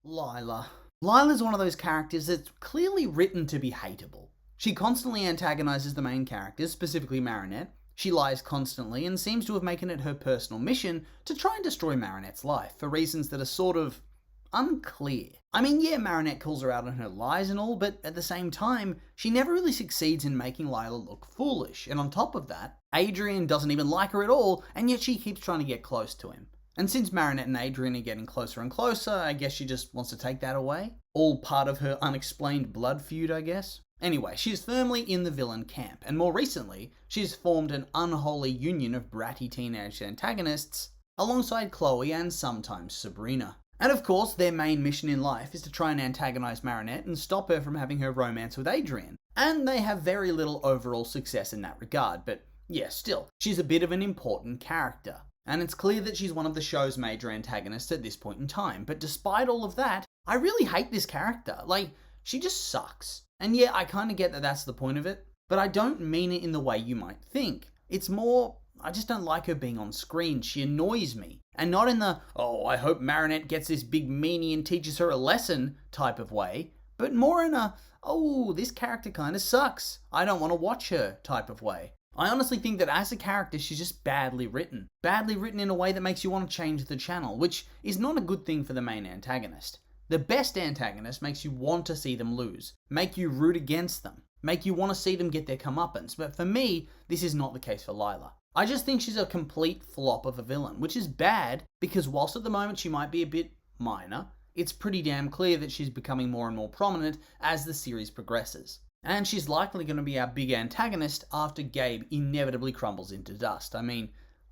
Lila. Lila's one of those characters that's clearly written to be hateable. She constantly antagonizes the main characters, specifically Marinette. She lies constantly and seems to have making it her personal mission to try and destroy Marinette's life for reasons that are sort of unclear. I mean, yeah, Marinette calls her out on her lies and all, but at the same time, she never really succeeds in making Lila look foolish. And on top of that, Adrien doesn't even like her at all, and yet she keeps trying to get close to him. And since Marinette and Adrien are getting closer and closer, I guess she just wants to take that away. All part of her unexplained blood feud, I guess. Anyway, she's firmly in the villain camp, and more recently, she's formed an unholy union of bratty teenage antagonists alongside Chloe and sometimes Sabrina. And of course, their main mission in life is to try and antagonize Marinette and stop her from having her romance with Adrien. And they have very little overall success in that regard, but yeah, still, she's a bit of an important character. And it's clear that she's one of the show's major antagonists at this point in time. But despite all of that, I really hate this character. Like, she just sucks. And yeah, I kind of get that that's the point of it, but I don't mean it in the way you might think. It's more, I just don't like her being on screen. She annoys me. And not in the, oh, I hope Marinette gets this big meanie and teaches her a lesson type of way, but more in a, oh, this character kind of sucks, I don't want to watch her type of way. I honestly think that as a character, she's just badly written. Badly written in a way that makes you want to change the channel, which is not a good thing for the main antagonist. The best antagonist makes you want to see them lose, make you root against them, make you want to see them get their comeuppance, but for me, this is not the case for Lila. I just think she's a complete flop of a villain, which is bad because whilst at the moment she might be a bit minor, it's pretty damn clear that she's becoming more and more prominent as the series progresses. And she's likely going to be our big antagonist after Gabe inevitably crumbles into dust. I mean,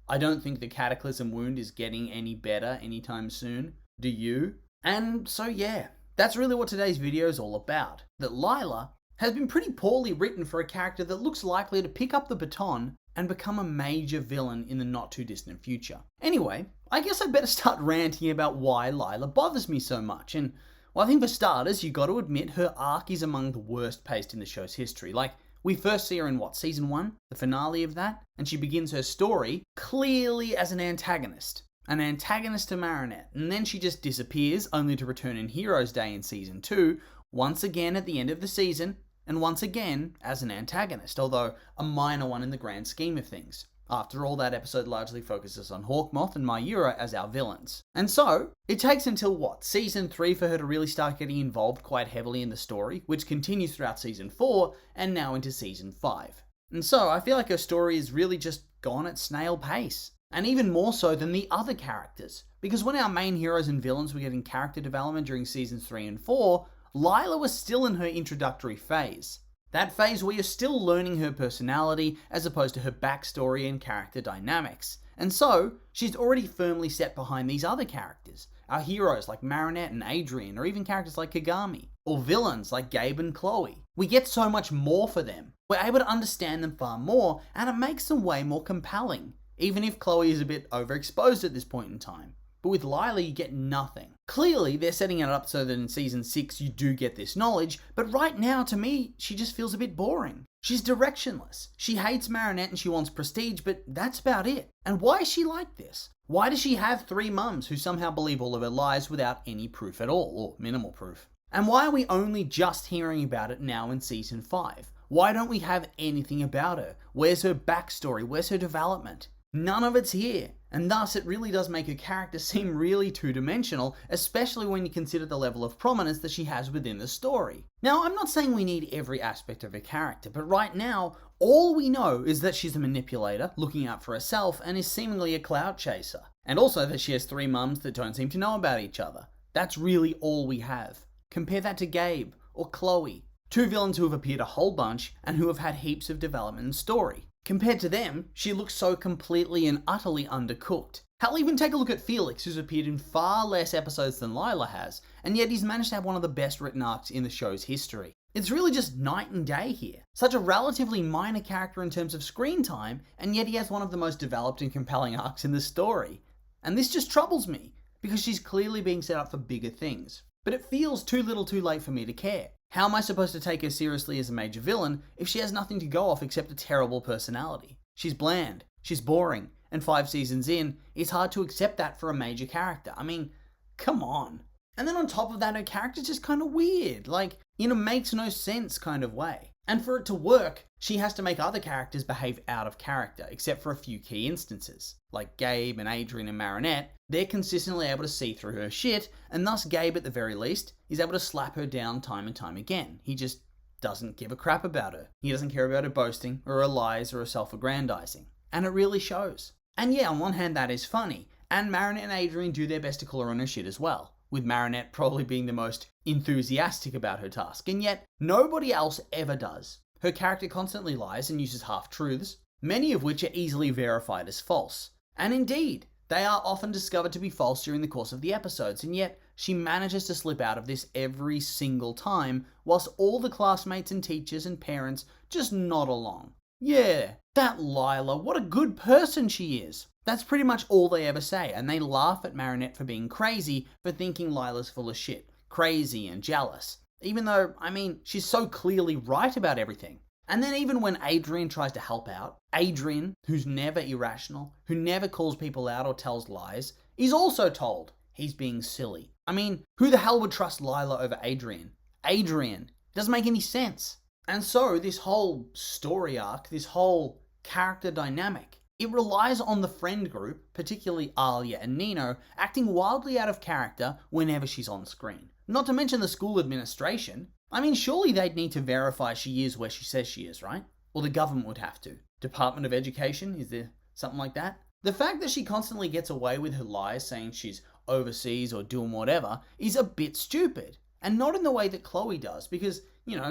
I don't think the Cataclysm wound is getting any better anytime soon. Do you? And so yeah, that's really what today's video is all about. That Lila has been pretty poorly written for a character that looks likely to pick up the baton and become a major villain in the not too distant future. Anyway, I guess I better start ranting about why Lila bothers me so much. And well, I think for starters, you got to admit her arc is among the worst paced in the show's history. Like, we first see her in what, season 1? The finale of that? And she begins her story clearly as an antagonist to Marinette. And then she just disappears, only to return in Heroes Day in season 2, once again at the end of the season, and once again as an antagonist, although a minor one in the grand scheme of things. After all, that episode largely focuses on Hawkmoth and Mayura as our villains. And so, it takes until what, season 3 for her to really start getting involved quite heavily in the story, which continues throughout season 4 and now into season 5. And so, I feel like her story is really just gone at snail pace. And even more so than the other characters. Because when our main heroes and villains were getting character development during seasons 3 and 4, Lila was still in her introductory phase. That phase where you're still learning her personality as opposed to her backstory and character dynamics. And so, she's already firmly set behind these other characters. Our heroes like Marinette and Adrien, or even characters like Kagami. Or villains like Gabe and Chloe. We get so much more for them. We're able to understand them far more, and it makes them way more compelling. Even if Chloe is a bit overexposed at this point in time. But with Lila, you get nothing. Clearly, they're setting it up so that in season 6 you do get this knowledge, but right now, to me, she just feels a bit boring. She's directionless. She hates Marinette and she wants prestige, but that's about it. And why is she like this? Why does she have 3 mums who somehow believe all of her lies without any proof at all, or minimal proof? And why are we only just hearing about it now in season 5? Why don't we have anything about her? Where's her backstory? Where's her development? None of it's here, and thus it really does make her character seem really two-dimensional, especially when you consider the level of prominence that she has within the story. Now, I'm not saying we need every aspect of her character, but right now, all we know is that she's a manipulator, looking out for herself, and is seemingly a clout chaser. And also that she has 3 mums that don't seem to know about each other. That's really all we have. Compare that to Gabe, or Chloe. 2 villains who have appeared a whole bunch, and who have had heaps of development and story. Compared to them, she looks so completely and utterly undercooked. Hell, even take a look at Felix, who's appeared in far less episodes than Lila has, and yet he's managed to have one of the best written arcs in the show's history. It's really just night and day here. Such a relatively minor character in terms of screen time, and yet he has one of the most developed and compelling arcs in the story. And this just troubles me, because she's clearly being set up for bigger things. But it feels too little too late for me to care. How am I supposed to take her seriously as a major villain if she has nothing to go off except a terrible personality? She's bland, she's boring, and 5 seasons in, it's hard to accept that for a major character. I mean, come on. And then on top of that, her character's just kind of weird, like in a makes no sense kind of way. And for it to work, she has to make other characters behave out of character, except for a few key instances. Like Gabe and Adrian and Marinette, they're consistently able to see through her shit, and thus Gabe, at the very least, is able to slap her down time and time again. He just doesn't give a crap about her. He doesn't care about her boasting, or her lies, or her self-aggrandizing. And it really shows. And yeah, on one hand that is funny, and Marinette and Adrian do their best to call her on her shit as well, with Marinette probably being the most enthusiastic about her task, and yet nobody else ever does. Her character constantly lies and uses half-truths, many of which are easily verified as false. And indeed, they are often discovered to be false during the course of the episodes, and yet she manages to slip out of this every single time, whilst all the classmates and teachers and parents just nod along. Yeah, that Lila, what a good person she is. That's pretty much all they ever say, and they laugh at Marinette for being crazy, for thinking Lila's full of shit, crazy and jealous. Even though, she's so clearly right about everything. And then even when Adrian tries to help out, Adrian, who's never irrational, who never calls people out or tells lies, is also told he's being silly. Who the hell would trust Lila over Adrian? Adrian. It doesn't make any sense. And so this whole story arc, this whole character dynamic, it relies on the friend group, particularly Alia and Nino, acting wildly out of character whenever she's on screen. Not to mention the school administration. Surely they'd need to verify she is where she says she is, right? Or the government would have to. Department of Education? Is there something like that? The fact that she constantly gets away with her lies, saying she's overseas or doing whatever, is a bit stupid. And not in the way that Chloe does, because,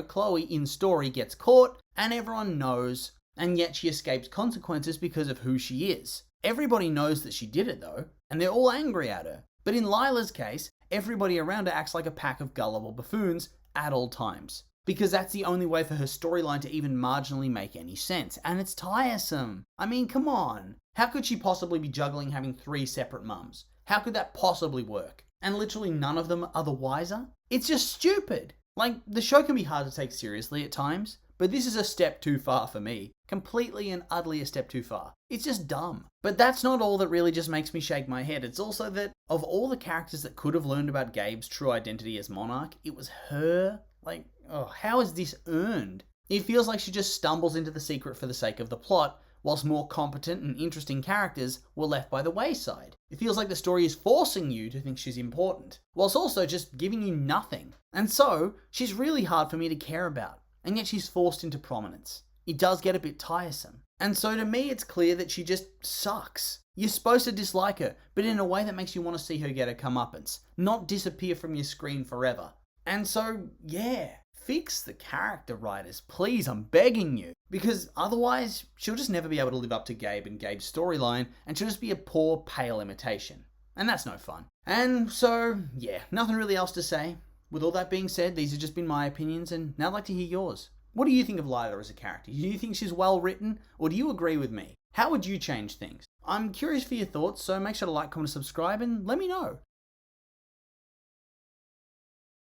Chloe in story gets caught and everyone knows, and yet she escapes consequences because of who she is. Everybody knows that she did it though, and they're all angry at her. But in Lila's case, everybody around her acts like a pack of gullible buffoons at all times. Because that's the only way for her storyline to even marginally make any sense. And it's tiresome. Come on. How could she possibly be juggling having 3 separate mums? How could that possibly work? And literally none of them are the wiser? It's just stupid. The show can be hard to take seriously at times, but this is a step too far for me. Completely and utterly a step too far. It's just dumb. But that's not all that really just makes me shake my head. It's also that of all the characters that could have learned about Gabe's true identity as Monarch, it was her. How is this earned? It feels like she just stumbles into the secret for the sake of the plot, whilst more competent and interesting characters were left by the wayside. It feels like the story is forcing you to think she's important, whilst also just giving you nothing. And so, she's really hard for me to care about, and yet she's forced into prominence. It does get a bit tiresome. And so to me, it's clear that she just sucks. You're supposed to dislike her, but in a way that makes you want to see her get her comeuppance, not disappear from your screen forever. And so, yeah, fix the character writers, please, I'm begging you. Because otherwise, she'll just never be able to live up to Gabe and Gabe's storyline, and she'll just be a poor, pale imitation. And that's no fun. And so, yeah, nothing really else to say. With all that being said, these have just been my opinions, and now I'd like to hear yours. What do you think of Lila as a character? Do you think she's well written, or do you agree with me? How would you change things? I'm curious for your thoughts, so make sure to like, comment, subscribe, and let me know.